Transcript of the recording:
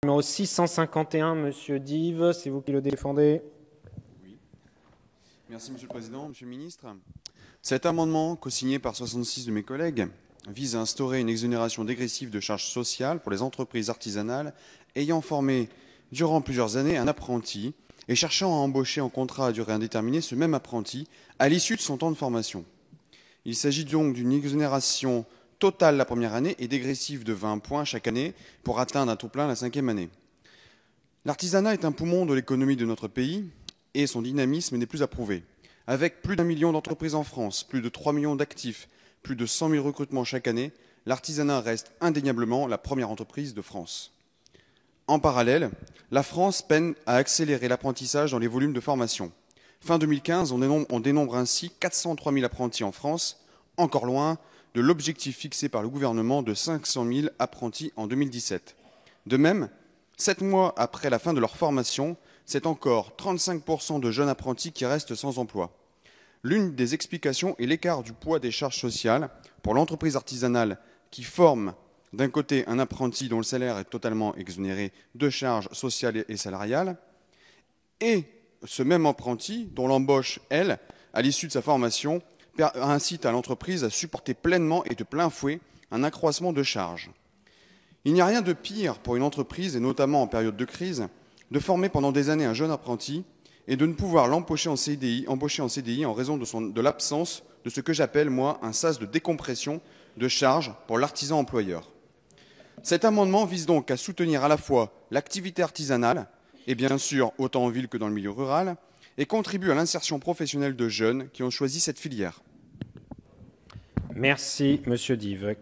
Numéro 651, Monsieur Dive, c'est vous qui le défendez. Oui. Merci Monsieur le Président, Monsieur le Ministre. Cet amendement, co-signé par 66 de mes collègues, vise à instaurer une exonération dégressive de charges sociales pour les entreprises artisanales ayant formé durant plusieurs années un apprenti et cherchant à embaucher en contrat à durée indéterminée ce même apprenti à l'issue de son temps de formation. Il s'agit donc d'une exonération totale la première année et dégressive de 20 points chaque année pour atteindre à tout plein la 5e année. L'artisanat est un poumon de l'économie de notre pays et son dynamisme n'est plus à prouver. Avec plus d'1 million d'entreprises en France, plus de 3 millions d'actifs, plus de 100 000 recrutements chaque année, l'artisanat reste indéniablement la première entreprise de France. En parallèle, la France peine à accélérer l'apprentissage dans les volumes de formation. Fin 2015, on dénombre ainsi 403 000 apprentis en France, encore loin de l'objectif fixé par le gouvernement de 500 000 apprentis en 2017. De même, 7 mois après la fin de leur formation, c'est encore 35% de jeunes apprentis qui restent sans emploi. L'une des explications est l'écart du poids des charges sociales pour l'entreprise artisanale qui forme d'un côté un apprenti dont le salaire est totalement exonéré de charges sociales et salariales, et ce même apprenti dont l'embauche, elle, à l'issue de sa formation, incite à l'entreprise à supporter pleinement et de plein fouet un accroissement de charges. Il n'y a rien de pire pour une entreprise, et notamment en période de crise, de former pendant des années un jeune apprenti et de ne pouvoir l'embaucher en CDI en raison de l'absence de ce que j'appelle, moi, un sas de décompression de charges pour l'artisan employeur. Cet amendement vise donc à soutenir à la fois l'activité artisanale, et bien sûr autant en ville que dans le milieu rural, et contribue à l'insertion professionnelle de jeunes qui ont choisi cette filière. Merci, Monsieur Dive.